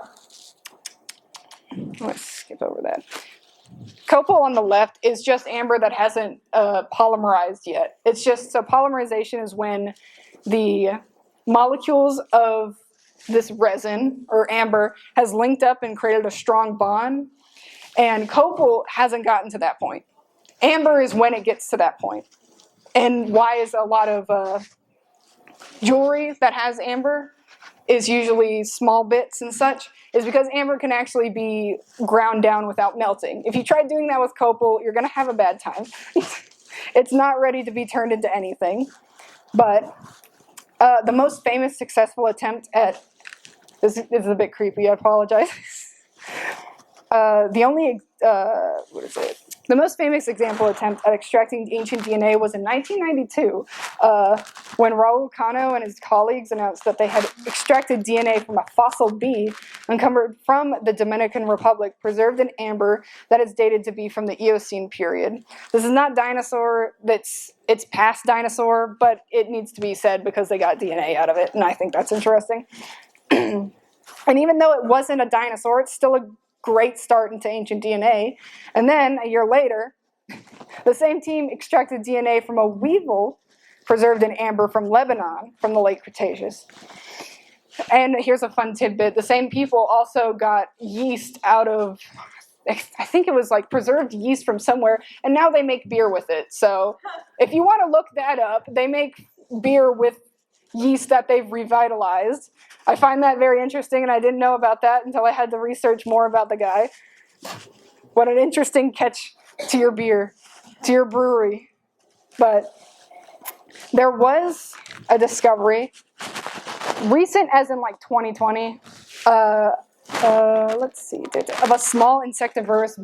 S1: let's skip over that. Copal on the left is just amber that hasn't polymerized yet. It's just, so polymerization is when the molecules of this resin or amber has linked up and created a strong bond. And copal hasn't gotten to that point. Amber is when it gets to that point. And why is a lot of jewelry that has amber is usually small bits and such, is because amber can actually be ground down without melting. If you try doing that with copal, you're going to have a bad time. It's not ready to be turned into anything. But the most famous successful attempt at, this is a bit creepy, I apologize. The most famous example attempt at extracting ancient DNA was in 1992, when Raul Cano and his colleagues announced that they had extracted DNA from a fossil bee uncovered from the Dominican Republic, preserved in amber that is dated to be from the Eocene period. This is not dinosaur, it's past dinosaur, but it needs to be said because they got DNA out of it, and I think that's interesting. And even though it wasn't a dinosaur, it's still a great start into ancient DNA. And then, a year later, the same team extracted DNA from a weevil preserved in amber from Lebanon from the late Cretaceous. And here's a fun tidbit. The same people also got yeast out of, I think it was like preserved yeast from somewhere, and now they make beer with it. So if you want to look that up, they make beer with yeast that they've revitalized. I find that very interesting, and I didn't know about that until I had to research more about the guy. What an interesting catch to your beer, to your brewery. But there was a discovery, recent as in like 2020, let's see, of a small insectivorous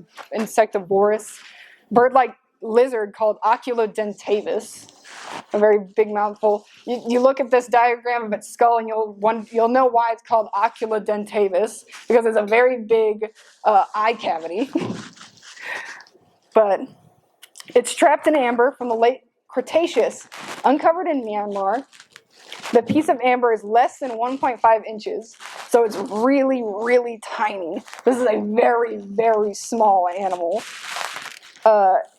S1: bird-like lizard called Oculodentavis. A very big mouthful. You look at this diagram of its skull and you'll know why it's called Oculodentavis, because it's a very big eye cavity. But it's trapped in amber from the late Cretaceous, uncovered in Myanmar. The piece of amber is less than 1.5 inches, so it's really, really tiny. This is a very, very small animal.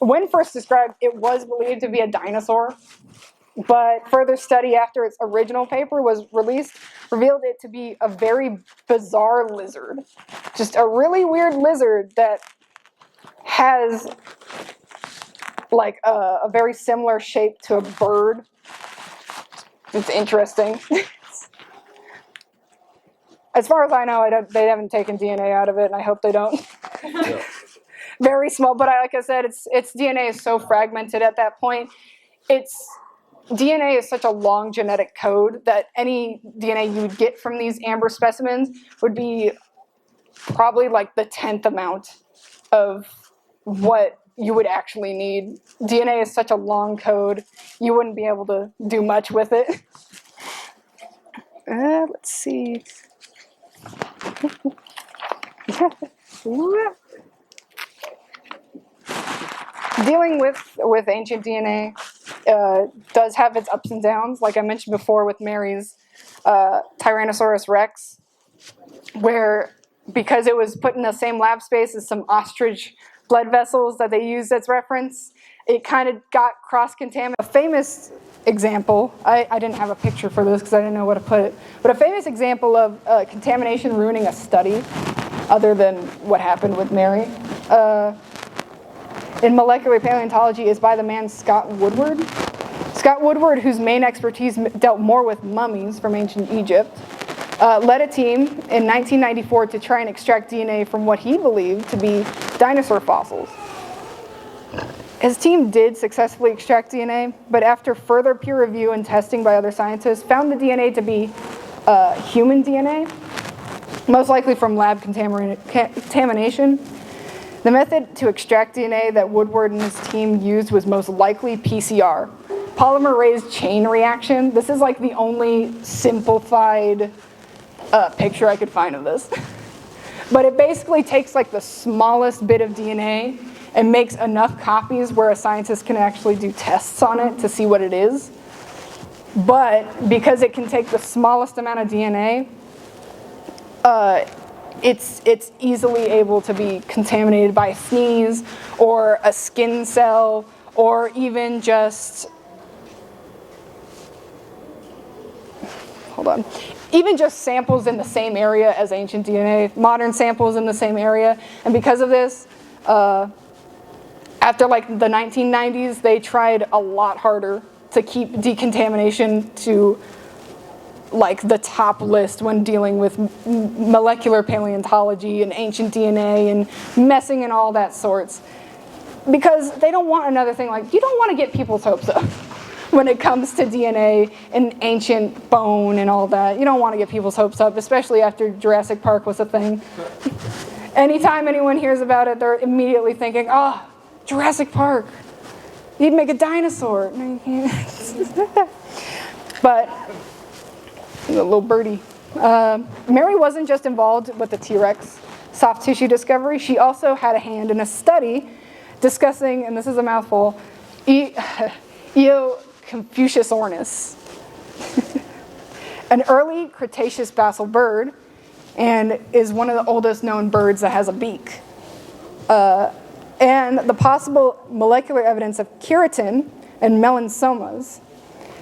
S1: When first described, it was believed to be a dinosaur, but further study after its original paper was released revealed it to be a very bizarre lizard. Just a really weird lizard that has like a very similar shape to a bird. It's interesting. As far as I know, they haven't taken DNA out of it, and I hope they don't. Very small, but like I said, its DNA is so fragmented at that point. DNA is such a long genetic code that any DNA you would get from these amber specimens would be probably like the 10th amount of what you would actually need. DNA is such a long code, you wouldn't be able to do much with it. Let's see. Dealing with ancient DNA does have its ups and downs, like I mentioned before with Mary's Tyrannosaurus rex, where because it was put in the same lab space as some ostrich blood vessels that they used as reference, it kind of got cross-contaminated. A famous example, I didn't have a picture for this because I didn't know where to put it, but a famous example of contamination ruining a study, other than what happened with Mary, in molecular paleontology is by the man Scott Woodward. Scott Woodward, whose main expertise dealt more with mummies from ancient Egypt, led a team in 1994 to try and extract DNA from what he believed to be dinosaur fossils. His team did successfully extract DNA, but after further peer review and testing by other scientists, found the DNA to be human DNA, most likely from lab contamination. The method to extract DNA that Woodward and his team used was most likely PCR, polymerase chain reaction. This is like the only simplified picture I could find of this. But it basically takes like the smallest bit of DNA and makes enough copies where a scientist can actually do tests on it to see what it is. But because it can take the smallest amount of DNA, it's easily able to be contaminated by a sneeze or a skin cell or even just, even just samples in the same area as ancient DNA, modern samples in the same area. And because of this, after like the 1990s, they tried a lot harder to keep decontamination to like the top list when dealing with molecular paleontology and ancient DNA and messing and all that sorts. Because they don't want another thing, like you don't want to get people's hopes up when it comes to DNA and ancient bone and all that. You don't want to get people's hopes up, especially after Jurassic Park was a thing. Anytime anyone hears about it, they're immediately thinking, oh, Jurassic Park, you'd make a dinosaur. But a little birdie. Mary wasn't just involved with the T-Rex soft tissue discovery. She also had a hand in a study discussing, and this is a mouthful, Confuciusornis, an early Cretaceous basal bird, and is one of the oldest known birds that has a beak. And the possible molecular evidence of keratin and melansomas.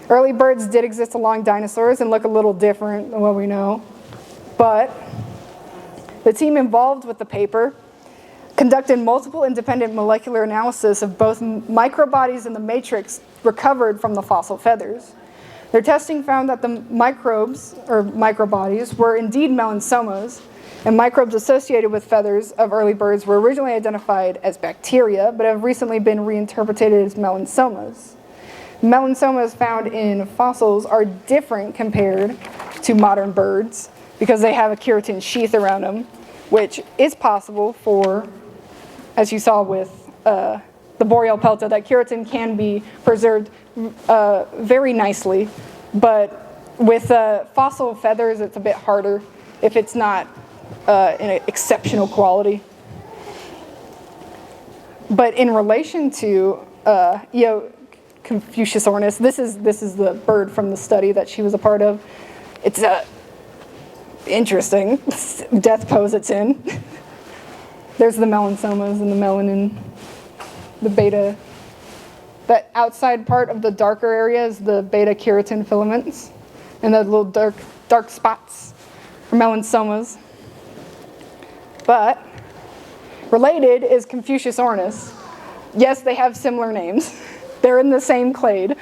S1: Early birds did exist along dinosaurs and look a little different than what we know. But the team involved with the paper conducted multiple independent molecular analysis of both microbodies in the matrix recovered from the fossil feathers. Their testing found that the microbes, or microbodies, were indeed melansomas, and microbes associated with feathers of early birds were originally identified as bacteria, but have recently been reinterpreted as melansomas. Melansomas found in fossils are different compared to modern birds because they have a keratin sheath around them, which is possible for, as you saw with the boreal pelta, that keratin can be preserved very nicely, but with fossil feathers it's a bit harder if it's not in exceptional quality. But in relation to Confuciusornis, this is the bird from the study that she was a part of. It's interesting death pose it's in. There's the melansomas and the melanin. the beta, that outside part of the darker area is the beta keratin filaments, and the little dark spots are melansomas. But related is Confucius ornis. Yes, they have similar names. They're in the same clade.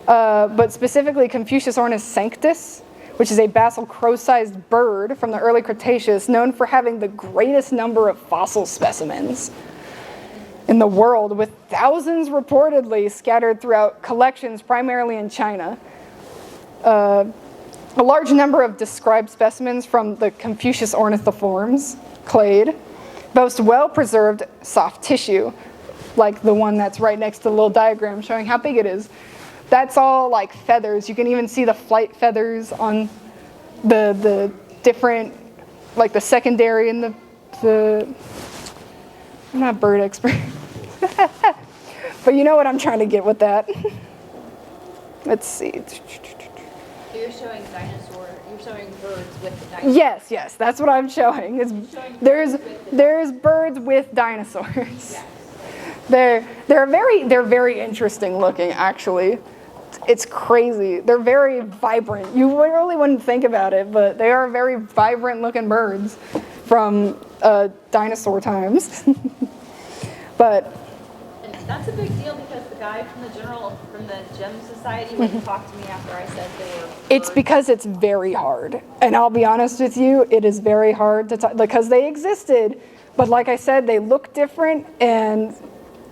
S1: But specifically Confucius ornis sanctus, which is a basal crow-sized bird from the early Cretaceous known for having the greatest number of fossil specimens in the world, with thousands reportedly scattered throughout collections primarily in China. A large number of described specimens from the Confucius ornithiforms clade boast well-preserved soft tissue, like the one that's right next to the little diagram showing how big it is. That's all like feathers. You can even see the flight feathers on the different, like the secondary and the I'm not a bird expert. But you know what I'm trying to get with that. Let's see.
S2: So you're showing you're showing birds with the dinosaurs.
S1: Yes, that's what I'm showing. There's birds with dinosaurs.
S2: Yes.
S1: They're very interesting looking, actually. It's crazy. They're very vibrant. You really wouldn't think about it, but they are very vibrant looking birds from dinosaur times. But
S2: And that's a big deal because the guy from the Gem Society wouldn't talk to me after I said they were birds.
S1: it's because it's very hard. And I'll be honest with you, it is very hard to talk, because they existed, but like I said, they look different, and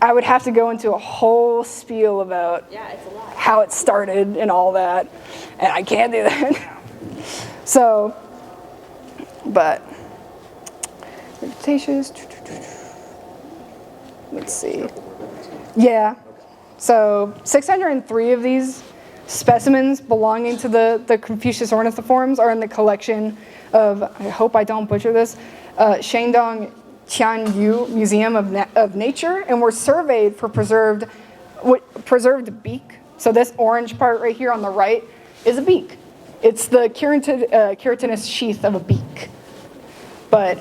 S1: I would have to go into a whole spiel about
S2: It's a lot.
S1: how it started and all that, and I can't do that. So, but Cretaceous. Let's see. Yeah. So 603 of these specimens belonging to the Confucius ornithiforms are in the collection of, I hope I don't butcher this, Shandong Tianyu Museum of Nature, and were surveyed for preserved beak. So this orange part right here on the right is a beak. It's the keratinous sheath of a beak. But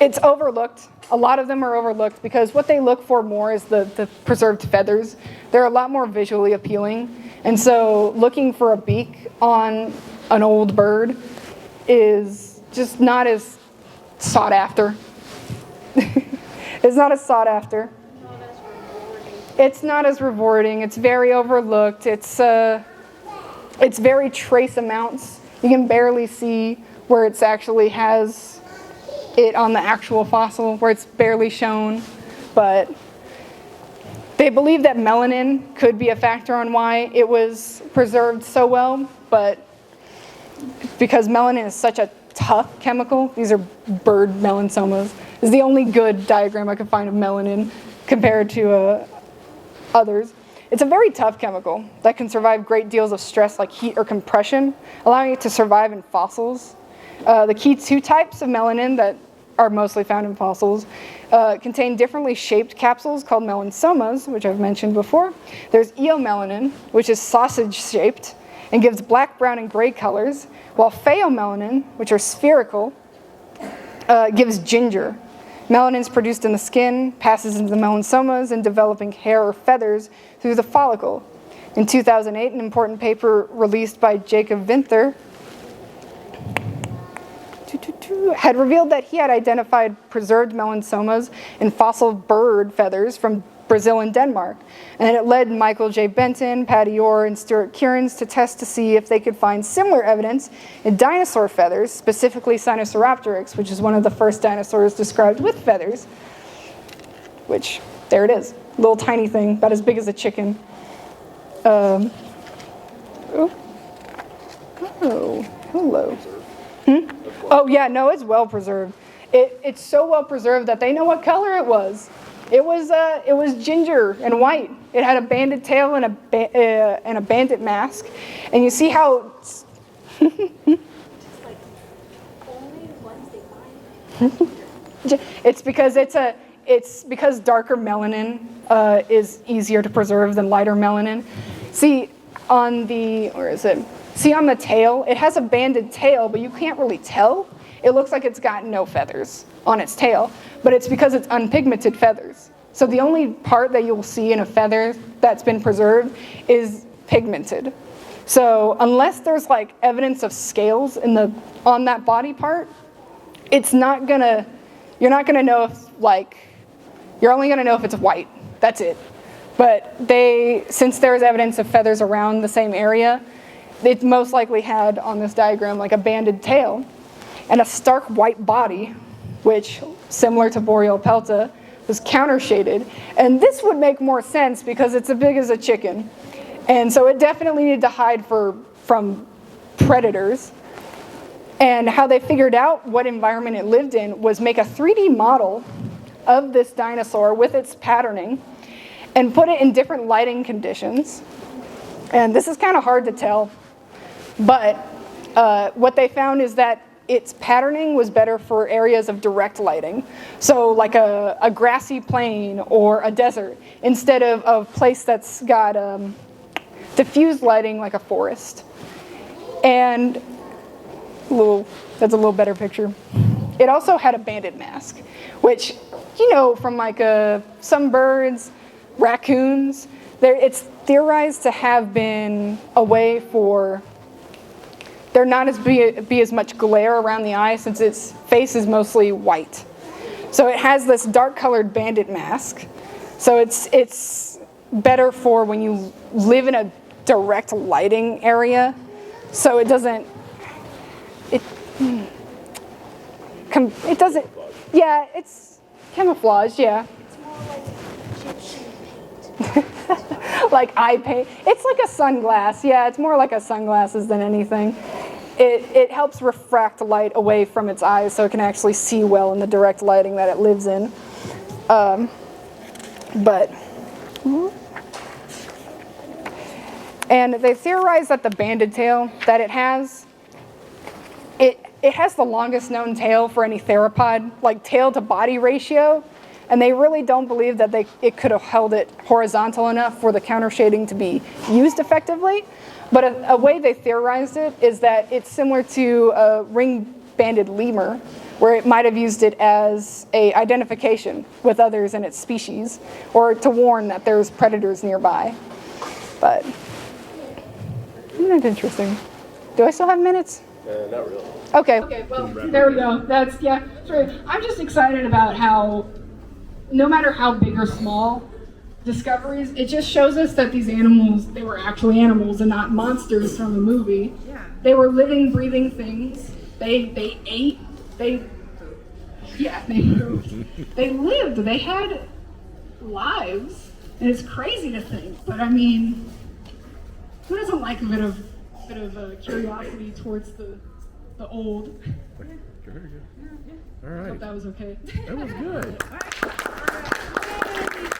S1: it's overlooked. A lot of them are overlooked because what they look for more is the preserved feathers. They're a lot more visually appealing. And so looking for a beak on an old bird is just not as sought after. It's not as sought after.
S2: Not as rewarding.
S1: It's not as rewarding. It's very overlooked. It's very trace amounts. You can barely see where it's actually has it on the actual fossil, where it's barely shown. But they believe that melanin could be a factor on why it was preserved so well, but because melanin is such a tough chemical, these are bird melansomas, is the only good diagram I could find of melanin compared to others. It's a very tough chemical that can survive great deals of stress like heat or compression, allowing it to survive in fossils. The key two types of melanin that are mostly found in fossils contain differently shaped capsules called melansomas, which I've mentioned before. There's eomelanin, which is sausage-shaped and gives black, brown, and gray colors, while pheomelanin, which are spherical, gives ginger. Melanin is produced in the skin, passes into the melansomas, and developing hair or feathers through the follicle. In 2008, an important paper released by Jacob Vinther had revealed that he had identified preserved melansomas in fossil bird feathers from Brazil and Denmark. And it led Michael J. Benton, Patty Orr, and Stuart Kierans to test to see if they could find similar evidence in dinosaur feathers, specifically Sinosauropteryx, which is one of the first dinosaurs described with feathers. Which, there it is, little tiny thing, about as big as a chicken. Oh, hello. Oh yeah, no, it's well preserved. It's so well preserved that they know what color it was. It was ginger and white. It had a banded tail and a bandit mask, and you see how.
S2: Just like only ones they find.
S1: It's because darker melanin is easier to preserve than lighter melanin. See, on the, where is it? see on the tail, it has a banded tail, but you can't really tell. It looks like it's got no feathers on its tail, but it's because it's unpigmented feathers. So the only part that you'll see in a feather that's been preserved is pigmented. So unless there's like evidence of scales on that body part, you're not gonna know if you're only gonna know if it's white. That's it. But since there's evidence of feathers around the same area, it most likely had on this diagram like a banded tail and a stark white body, which, similar to Boreal pelta, was countershaded. And this would make more sense because it's as big as a chicken. And so it definitely needed to hide from predators. And how they figured out what environment it lived in was make a 3D model of this dinosaur with its patterning and put it in different lighting conditions. And this is kind of hard to tell, but what they found is that its patterning was better for areas of direct lighting. So like a grassy plain or a desert, instead of a place that's got diffused lighting like a forest. And that's a little better picture. It also had a banded mask, which, from like some birds, raccoons, it's theorized to have been a way for there not be as much glare around the eye since its face is mostly white. So it has this dark colored banded mask. So it's better for when you live in a direct lighting area. So it doesn't, it doesn't, yeah, it's camouflage, yeah.
S4: It's more like Egyptian paint.
S1: Like eye paint. It's like a sunglass. Yeah, it's more like a sunglasses than anything. It helps refract light away from its eyes so it can actually see well in the direct lighting that it lives in. And they theorize that the banded tail that it has has the longest known tail for any theropod, like tail to body ratio, and they really don't believe that it could have held it horizontal enough for the counter shading to be used effectively. But a way they theorized it is that it's similar to a ring-banded lemur, where it might have used it as a identification with others in its species, or to warn that there's predators nearby. But isn't that interesting? Do I still have minutes?
S3: Not really.
S1: Okay, well, there we go. That's, yeah, sorry. I'm just excited about how, no matter how big or small discoveries, it just shows us that these animals, they were actually animals and not monsters from a movie. Yeah. They were living, breathing things. They ate. They moved. They lived. They had lives. And it's crazy to think, but I mean, who doesn't like a bit of curiosity towards the old?
S5: Very good. All
S1: I
S5: right.
S1: hope that was okay.
S5: That was good.